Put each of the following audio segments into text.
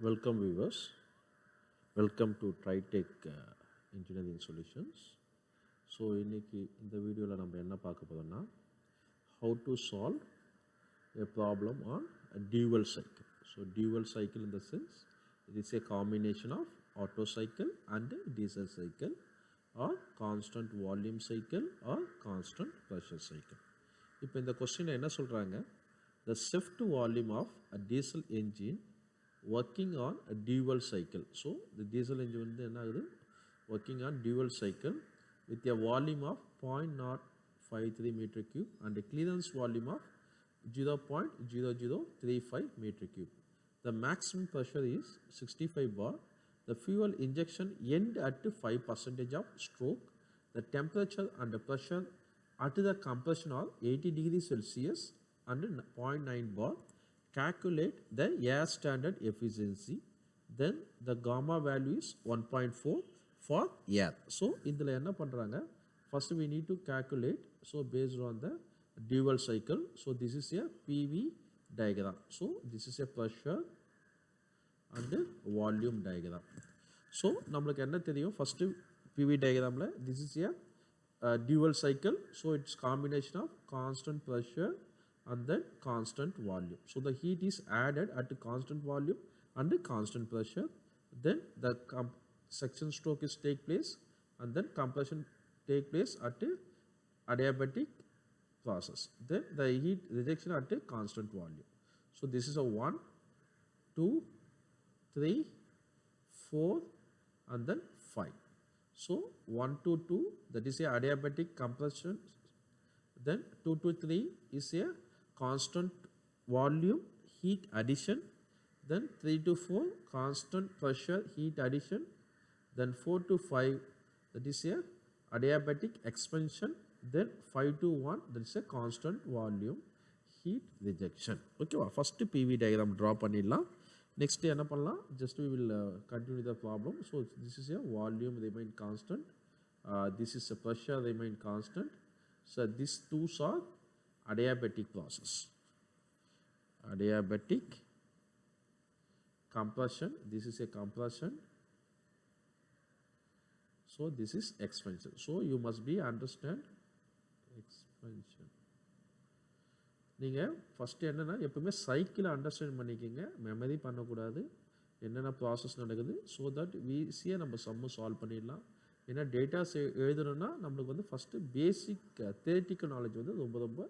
Welcome viewers. Welcome to TriTech Engineering Solutions. So இன்றைக்கி இந்த வீடியோவில் நம்ம என்ன பார்க்க போகிறோம்னா how to solve a problem on a dual cycle. So dual cycle in the sense it is a combination of Otto cycle and diesel cycle or constant volume cycle or constant pressure cycle. இப்போ இந்த கொஸ்டினில் என்ன சொல்கிறாங்க, the shift volume of a diesel engine working on a dual cycle. So the diesel engine வந்து என்ன ஆகுது, working on dual cycle with a volume of 0.053 meter cube and a clearance volume of 0.0035 meter cube. The maximum pressure is 65 bar. The fuel injection end at 5% of stroke. The temperature and the pressure at the compression are 80 degrees Celsius and 0.9 bar. Calculate the air standard efficiency. Then the gamma value is 1.4 for air. So இதில் என்ன பண்ணுறாங்க, first we need to calculate. So based on the dual cycle, so this is a PV diagram. So this is a pressure and volume diagram. So நம்மளுக்கு என்ன தெரியும், first PV diagramல this is a dual cycle. So it's combination of constant pressure and then constant volume. So the heat is added at constant volume and constant pressure. Then the section stroke is take place and then compression take place at adiabatic process. Then the heat rejection at a constant volume. So this is a 1, 2, 3, 4 and then 5. So 1 to 2 that is a adiabatic compression. Then 2 to 3 is a constant volume heat addition. Then 3 to 4 constant pressure heat addition. Then 4 to 5 that is a adiabatic expansion. Then 5 to 1 that is a constant volume heat rejection. Okay, first PV diagram draw பண்ணிடலாம். Next என்ன பண்ணலாம், just we will continue the problem. So this is a volume remain constant, this is a pressure remain constant. So these two are adiabatic process, adiabatic compression, this is a compression. So this is expansion. So you must be understand expansion. நீங்கள் first என்னென்னா எப்பவுமே சைக்கிளை understand பண்ணிக்கோங்க, memory பண்ணக்கூடாது, என்னென்ன process நடக்குது. So that ஈஸியாக நம்ம சம்மு சால்வ் பண்ணிடலாம். ஏன்னா டேட்டாஸ் எழுதணும்னா நம்மளுக்கு வந்து ஃபஸ்ட்டு பேசிக் தியரிட்டிக்கல் நாலேஜ் வந்து ரொம்ப ரொம்ப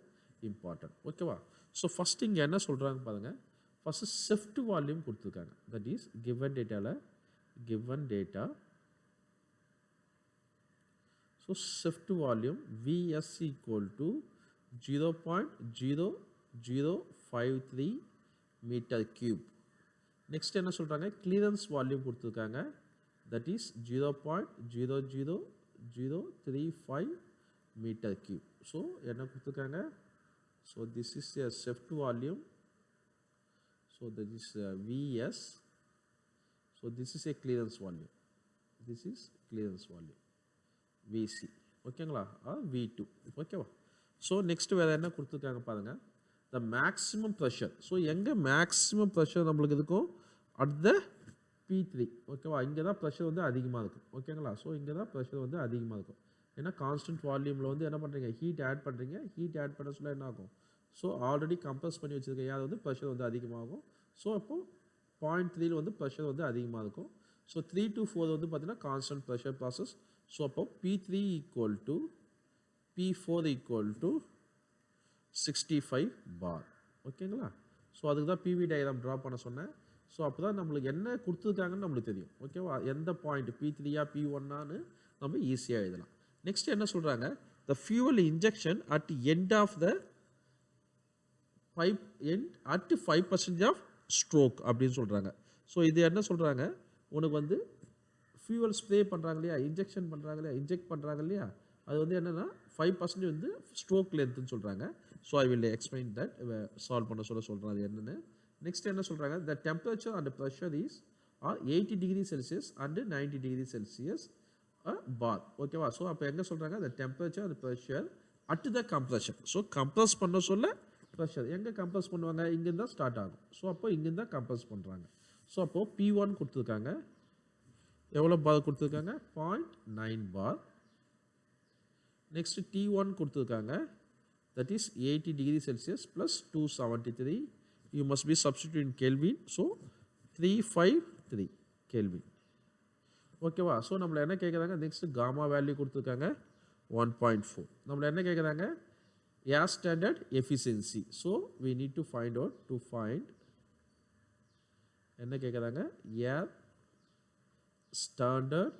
இம்பார்ட்டன்ட். ஓகேவா? ஸோ ஃபஸ்ட்டு இங்கே என்ன சொல்கிறாங்க பாருங்கள், ஃபஸ்ட்டு ஷிஃப்ட் வால்யூம் கொடுத்துருக்காங்க. தட் இஸ் கிவன் டேட்டாவில் given data. So shift volume VS equal to 0.0053 metre cube. Next என்ன சொல்கிறாங்க, கிளியரன்ஸ் வால்யூம் கொடுத்துருக்காங்க. That is 0.00035 metre cube. So என்ன கொடுத்துருக்காங்க, so this is a shift volume. So that is VS. So this is a clearance volume, this is clearance volume VC. ஓகேங்களா? V2. ஓகேவா? So next வேறு என்ன கொடுத்துருக்காங்க பாருங்கள், the maximum pressure. So எங்கே maximum pressure நம்மளுக்கு இருக்கும், அட் த P3. ஓகேவா? இங்கே தான் ப்ரெஷர் வந்து அதிகமாக இருக்கும். ஓகேங்களா? ஸோ இங்கே தான் ப்ரெஷர் வந்து அதிகமாக இருக்கும். ஏன்னா கான்ஸ்டன்ட் வால்யூமில் வந்து என்ன பண்ணுறீங்க, ஹீட் ஆட் பண்ணுறீங்க. ஹீட் ஆட் பண்ண சொல்ல என்ன ஆகும், ஸோ ஆல்ரெடி கம்ப்ரஸ் பண்ணி வச்சுருக்க யார் வந்து ப்ரெஷர் வந்து அதிகமாகும். ஸோ அப்போது 0.3 வந்து ப்ரெஷர் வந்து அதிகமாக இருக்கும். ஸோ 3 to 4 வந்து பார்த்திங்கன்னா கான்ஸ்டன்ட் ப்ரெஷர் ப்ராசஸ். ஸோ அப்போ P3 equal to P4 equal to 65 பார். ஓகேங்களா? ஸோ அதுக்கு தான் PV டயக்ராம் ட்ரா பண்ண சொன்னேன். ஸோ அப்போ தான் நம்மளுக்கு என்ன கொடுத்துருக்காங்கன்னு நம்மளுக்கு தெரியும். ஓகேவா? எந்த பாயிண்ட் P3யா P1னான்னு நம்ம ஈஸியாக எழுதலாம். நெக்ஸ்ட் என்ன சொல்கிறாங்க, the fuel injection at end of the pipe end at 5% of stroke அப்படின்னு சொல்கிறாங்க. ஸோ இது என்ன சொல்கிறாங்க, உனக்கு வந்து ஃபியூவல் ஸ்ப்ரே பண்ணுறாங்க இல்லையா, இன்ஜெக்ஷன் பண்ணுறாங்க இல்லையா, இன்ஜெக்ட் பண்ணுறாங்க இல்லையா, அது வந்து என்னென்னா 5% வந்து ஸ்ட்ரோக் லென்த்துன்னு சொல்கிறாங்க. So I will explain that, solve பண்ண சொல்கிறேன் அது என்னென்னு. நெக்ஸ்ட் என்ன சொல்கிறாங்க, the temperature and pressure is 80 degree Celsius and 90 degree Celsius bar. ஓகேவா? ஸோ அப்போ எங்கே சொல்கிறாங்க, the temperature and pressure at the compression. So compress பண்ண சொல்ல ப்ரெஷர் எங்கே கம்ப்ரஸ் பண்ணுவாங்க, இங்கேருந்து தான் ஸ்டார்ட் ஆகும். ஸோ அப்போ இங்கேருந்து தான் கம்ப்ரஸ் பண்ணுறாங்க. ஸோ அப்போது P1 கொடுத்துருக்காங்க, எவ்வளோ பார் கொடுத்துருக்காங்க, 0.9 பார். நெக்ஸ்ட் T1 கொடுத்துருக்காங்க, that is 80 degree Celsius plus 273. You must be substitute in Kelvin. So 353 Kelvin. ஓகேவா? ஸோ நம்மளை என்ன கேட்குறாங்க, நெக்ஸ்ட் காமா வேல்யூ கொடுத்துருக்காங்க 1.4. நம்மளை என்ன கேட்குறாங்க, ஏர் standard efficiency. So we need to find out to find என்ன கேட்குறாங்க, ஏர் ஸ்டாண்டர்ட்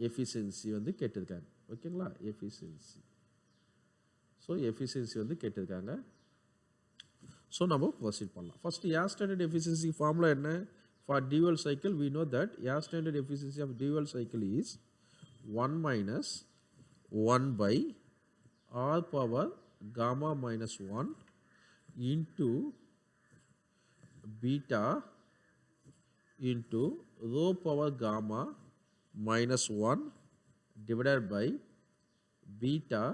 எஃபிஷியன்சி வந்து கேட்டிருக்காங்க. ஓகேங்களா, எஃபிஷியன்சி. ஸோ எஃபிஷியன்சி வந்து கேட்டிருக்காங்க. ஸோ நம்ம ப்ரொசீட் பண்ணலாம். First air standard efficiency formula என்ன, for dual cycle we know that air standard efficiency of dual cycle is 1 minus 1 by r power gamma minus 1 into beta into rho power gamma minus 1 divided by beta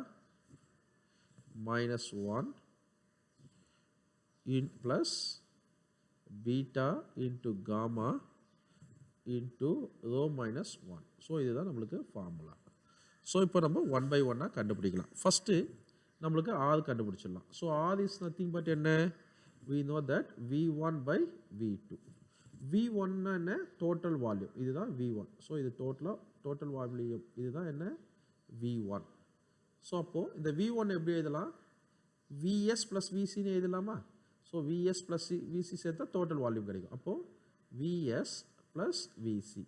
minus 1 in plus beta into gamma into rho minus 1. So இதுதான் நம்மளுக்கு formula. So இப்போ நம்ம 1 by 1 கண்டுபிடிக்கலாம். First நம்மளுக்கு R கண்டுபிடிச்சிடலாம். So R is nothing but என்ன, we know that V1 by V2. V1 என்ன, total volume, இதுதான் V1. ஸோ இது டோட்டல் வால்யூம், இதுதான் என்ன, V1. ஸோ அப்போது இந்த V1 எப்படி எழுதலாம், Vs ப்ளஸ் விசின்னு எழுதலாமா. ஸோ Vs ப்ளஸ் விசி சேர்த்தா டோட்டல் வால்யூம் கிடைக்கும். அப்போது Vs plus VC.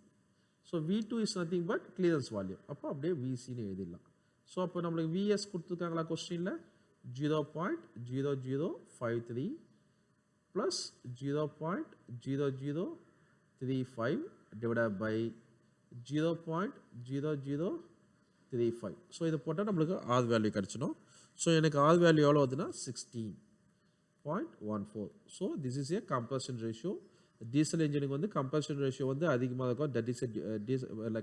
So V2 is nothing but clearance volume. அப்போ அப்படியே விசின்னு எழுதிடலாம். ஸோ அப்போ நம்மளுக்கு Vs கொடுத்துருக்காங்களா கொஸ்டினில், 0.0053 ப்ளஸ் 0.0035 டிவைடட் பை 0.0035. ஸோ இதை போட்டால் நம்மளுக்கு ஆர் வேல்யூ கிடச்சிடும். ஸோ எனக்கு ஆர் வேல்யூ எவ்வளோ வருதுன்னா 16.14. So this is a compression ratio. Diesel இன்ஜினுக்கு வந்து கம்பல்ஷன் ரேஷியோ வந்து அதிகமாக இருக்கும். That is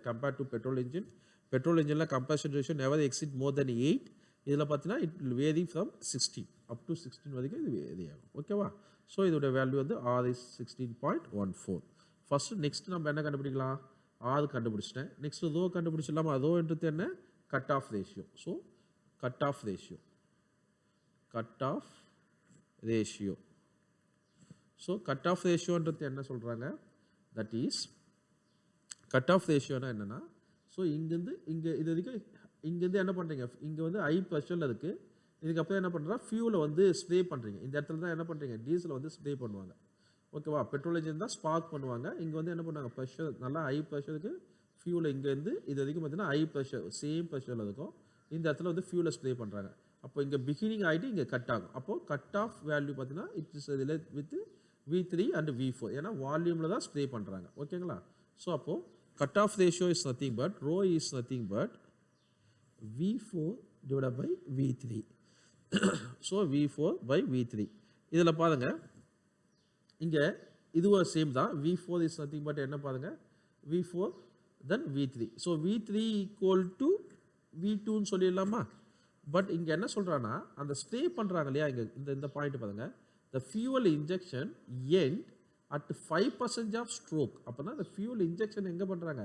compared to petrol engine. Petrol இன்ஜினில் compression ratio never exceed more than 8. இதில் பார்த்தீங்கன்னா it will vary from 16 up to 16 வரைக்கும் இது வேரி ஆகும். ஓகேவா? ஸோ இதோட வேல்யூ வந்து ஆர் இஸ் 16.14. ஃபஸ்ட்டு நெக்ஸ்ட் நம்ம என்ன கண்டுபிடிக்கலாம், ஆர் கண்டுபிடிச்சிட்டேன். நெக்ஸ்ட் ரோ கண்டுபிடிச்சிடலாமா. ரோன்றது என்ன, cut off ratio. So cut off ratio, cut off ratio. So cut off ரேஷியோன்றது என்ன சொல்கிறாங்க, தட் இஸ் கட் ஆஃப் ரேஷியோனா என்னென்னா, ஸோ இங்கேருந்து இங்கே இது வரைக்கும் இங்கேருந்து என்ன பண்ணுறீங்க, இங்கே வந்து ஹை ப்ரெஷரில் இருக்குது. இதுக்கப்புறம் என்ன பண்ணுறா, ஃபியூலை வந்து ஸ்ப்ரே பண்ணுறீங்க. இந்த இடத்துல தான் என்ன பண்ணுறீங்க, டீசலை வந்து ஸ்ப்ரே பண்ணுவாங்க. ஓகேவா, பெட்ரோல் இன்ஜின் தான் ஸ்பார்க் பண்ணுவாங்க. இங்கே வந்து என்ன பண்ணுவாங்க, ப்ரெஷர் நல்லா ஹை ப்ரெஷருக்கு ஃபியூலை இங்கேருந்து இது வரைக்கும் பார்த்தீங்கன்னா ஹை ப்ரெஷர் சேம் ப்ரெஷரில் இருக்கும். இந்த இடத்துல வந்து ஃபியூலை ஸ்ப்ரே பண்ணுறாங்க. அப்போ இங்கே பிகினிங் ஆகிட்டு இங்கே கட் ஆகும். அப்போது கட் ஆஃப் வேல்யூ பார்த்தீங்கன்னா it is with V3 and V4. ஏன்னா வால்யூமில் தான் ஸ்ப்ரே பண்ணுறாங்க. ஓகேங்களா. ஸோ அப்போது cut off ratio is nothing but rho is nothing but V4 divide by V3. So V4 by V3. இதில் பாருங்கள், இங்கே இதுவும் சேம் தான். V4 இஸ் நத்திங் பட் என்ன பாருங்கள், V4 then V3. So V3 equal to V2ன்னு சொல்லிடலாமா. பட் இங்கே என்ன சொல்கிறான்னா, அந்த ஸ்ப்ரே பண்ணுறாங்க இல்லையா, இங்கே இந்த பாயிண்ட் பாருங்கள், the fuel injection end at 5% of stroke. அப்போனா the fuel injection எங்கே பண்ணுறாங்க,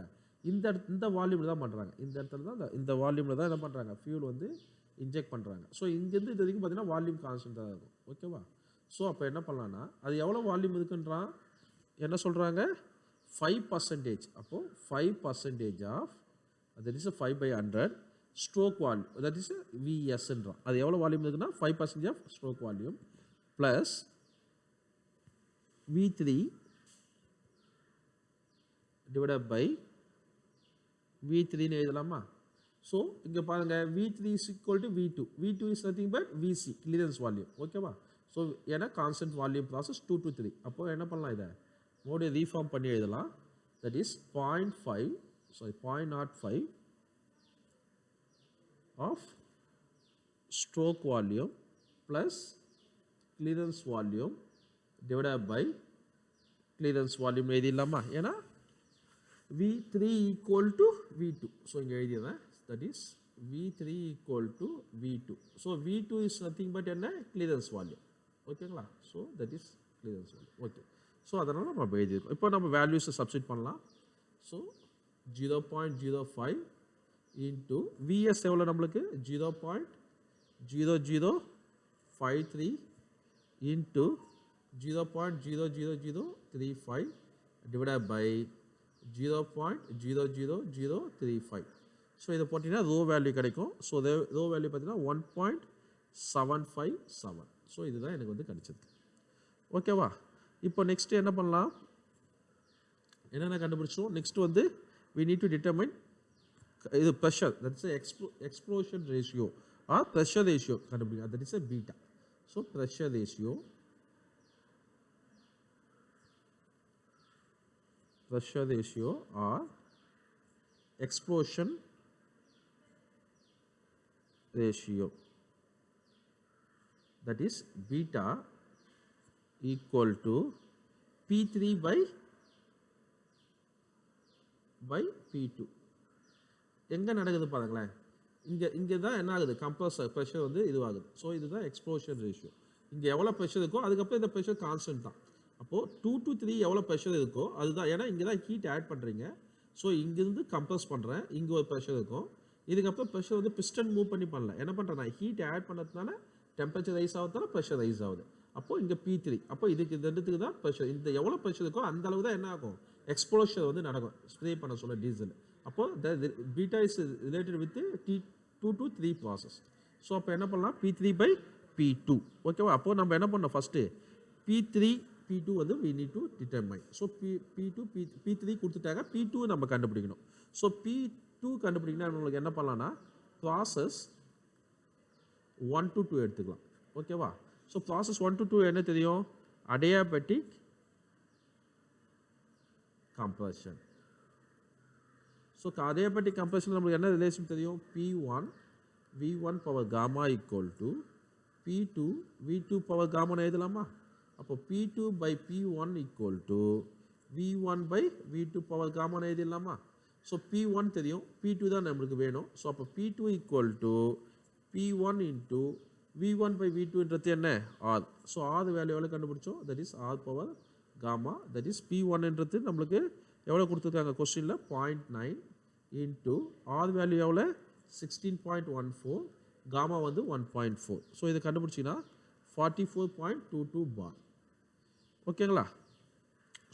இந்த வால்யூமில் தான் பண்ணுறாங்க. இந்த இடத்துல தான் இந்த வால்யூமில் தான் என்ன பண்ணுறாங்க, ஃபியூல் வந்து இன்ஜெக்ட் பண்ணுறாங்க. ஸோ இங்கேருந்து இது வரைக்கும் பார்த்தீங்கன்னா வால்யூம் கான்ஸ்டன்ட்டாக இருக்கும். ஓகேவா. ஸோ அப்போ என்ன பண்ணலான்னா, அது எவ்வளோ வால்யூம் இருக்குன்றான், என்ன சொல்கிறாங்க, 5%. அப்போது 5% of that is 5/100 stroke volume, that is விஎஸ்ன்றான். அது எவ்வளோ வால்யூம் இருக்குன்னா 5% of stroke volume plus V3 divided by V3 ன்னு எழுதலாமா. ஸோ இங்கே பாருங்கள், V3 is equal to V2. V2 is nothing but VC, clearance volume. ஓகேவா. ஸோ ஏன்னா கான்ஸ்டன்ட் வால்யூம் ப்ராசஸ் 2 to 3. அப்போது என்ன பண்ணலாம், இதை மோடி ரீஃபார்ம் பண்ணி எழுதலாம். That is 0.05 of stroke volume plus clearance volume divided by clearance volume எழுதிடலாமா. ஏன்னா V3 equal to V2. So இங்கே எழுதிடுறேன், that is V3 equal to V2. So V2 is nothing but என்ன, clearance volume. ஓகேங்களா. So that is okay. So அதனால் நம்ம எழுதியிருக்கோம். இப்போ நம்ம வேல்யூஸை சப்ஸ்டிட் பண்ணலாம். ஸோ 0.05 இன்ட்டு விஎஸ் எவ்வளோ நம்மளுக்கு 0.0053 இன்ட்டு 0.00035 divided by 0.00035. ஸோ இதை போட்டிங்கன்னா ரோ வேல்யூ கிடைக்கும். ஸோ ரோ வேல்யூ பார்த்தீங்கன்னா 1.757. ஸோ இதுதான் எனக்கு வந்து கிடைச்சிருக்கு. ஓகேவா? இப்போ நெக்ஸ்ட் என்ன பண்ணலாம், என்னென்ன கண்டுபிடிச்சோம். நெக்ஸ்ட் வந்து we need to determine இது pressure, that is explosion ratio or pressure ratio கண்டுபிடிக்கலாம். That is a beta. So pressure ratio or explosion ratio, that is beta equal to P3 by P2. எங்கே நடக்குது பாருங்களேன், இங்கே தான் என்ன ஆகுது, கம்ப்ரஸர் ப்ரெஷர் வந்து இதுவாகுது. ஸோ இதுதான் எக்ஸ்ப்ளோஷன் ரேஷியோ. இங்கே எவ்வளோ ப்ரெஷர் இருக்கோ அதுக்கப்புறம் இந்த ப்ரெஷர் கான்ஸ்டன்ட் தான். அப்போது 2 to 3 எவ்வளோ ப்ரெஷர் இருக்கோ அதுதான். ஏன்னா இங்கே தான் ஹீட் ஆட் பண்ணுறீங்க. ஸோ இங்கேருந்து கம்ப்ரஸ் பண்ணுறேன், இங்கே ஒரு ப்ரெஷர் இருக்கும். இதுக்கப்புறம் ப்ரெஷர் வந்து பிஸ்டன் மூவ் பண்ணி பண்ணல. என்ன பண்ணுறேன், நான் ஹீட் ஆட் பண்ணதுனால டெம்பரேச்சர் ரைஸ் ஆகுதுனால ப்ரெஷர் ரைஸ் ஆகுது. அப்போது இங்கே P3. அப்போ இதுக்கு இந்த ரெண்டுத்துக்கு தான் ப்ரெஷர். இந்த எவ்வளோ ப்ரெஷர் இருக்கோ அந்த அளவு தான் என்ன ஆகும், எக்ஸ்ப்ளோஷர் வந்து நடக்கும், ஸ்ப்ரே பண்ண சொல்ல டீசல். அப்போது beta is related with 2 to 3 process. So அப்போ என்ன பண்ணலாம், P3 by P2. ஓகேவா? அப்போது நம்ம என்ன பண்ணோம், ஃபஸ்ட்டு P3 P2 வந்து we need to determine. So P3 கொடுத்துட்டாங்க, P2 நம்ம கண்டுபிடிக்கணும். ஸோ P2 கண்டுபிடிக்கணும் உங்களுக்கு என்ன பண்ணலாம்னா ப்ராசஸ் 1 to 2 எடுத்துக்கலாம். ஓகேவா? ஸோ ப்ராசஸ் 1 to 2 என்ன தெரியும், adiabatic compression. So adiabatic compression நம்மளுக்கு என்ன ரிலேஷன் தெரியும், P1 V1 power gamma equal to P2 V2 power காமான்னு எழுதலாமா? அப்போ P2 by P1 equal to V1 by V2 power காமான்னு எழுதிடலாமா? ஸோ P1 தெரியும், P2 தான் நம்மளுக்கு வேணும். ஸோ அப்போ P2 equal to P1 into V1 by V2ன்றது என்ன, R. ஸோ R வேல்யூ எவ்வளோ கண்டுபிடிச்சோம், that is R power gamma. That is P1ன்றது நம்மளுக்கு எவ்வளோ கொடுத்துருக்காங்க கொஸ்டினில் 0.9 இன்ட்டு R வேல்யூ எவ்வளோ 16.14, காமா வந்து 1.4. ஸோ இதை கண்டுபிடிச்சிங்கன்னா 44.22 bar. ஓகேங்களா?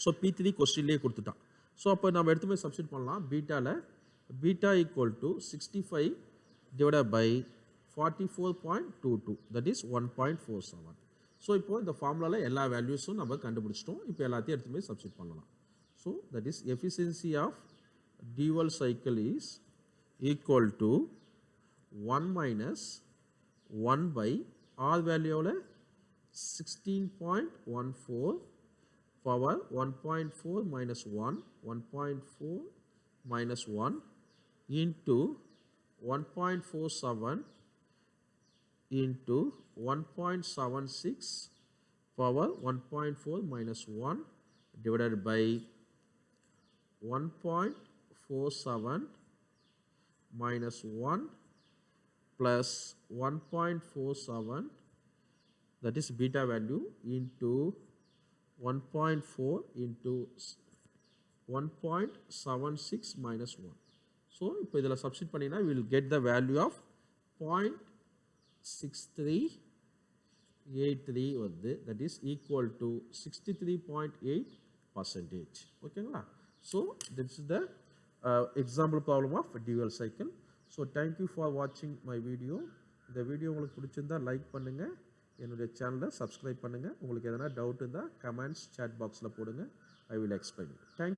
ஸோ P3 கொஸ்டின்லேயே கொடுத்துட்டான். ஸோ அப்போ நம்ம எடுத்து போய் சப்ஸ்டிட் பண்ணலாம். பீட்டாவில் beta equal to 65 divided by 44.22, that is 1.47. So இப்போ இந்த ஃபார்முலாவில் எல்லா வேல்யூஸும் நம்ம கண்டுபிடிச்சிட்டோம். இப்போ எல்லாத்தையும் எடுத்து போய் சப்ஸ்டிட் பண்ணலாம். So that is efficiency of dual cycle is equal to 1 minus 1 by R value எவ்வளோ 16.14 power 1.4 minus 1, 1.4 minus 1 into 1.47 into 1.76 power 1.4 minus 1 divided by 1.47 minus 1 plus 1.47, that is beta value, into 1.4 into 1.76 minus 1. So இப்போ இதில் substitute பண்ணினா we will get the value of 0.6383 வருது, that is equal to 63.8%. ஓகேங்களா? So this is the example problem of dual cycle. So thank you for watching my video. இந்த video உங்களுக்கு பிடிச்சிருந்தா like பண்ணுங்கள், என்னுடைய சேனலை சப்ஸ்கிரைப் பண்ணுங்கள். உங்களுக்கு எதனா டவுட் இருந்தால் கமெண்ட்ஸ் சாட் பாக்ஸில் போடுங்க, I will explain it. Thank you.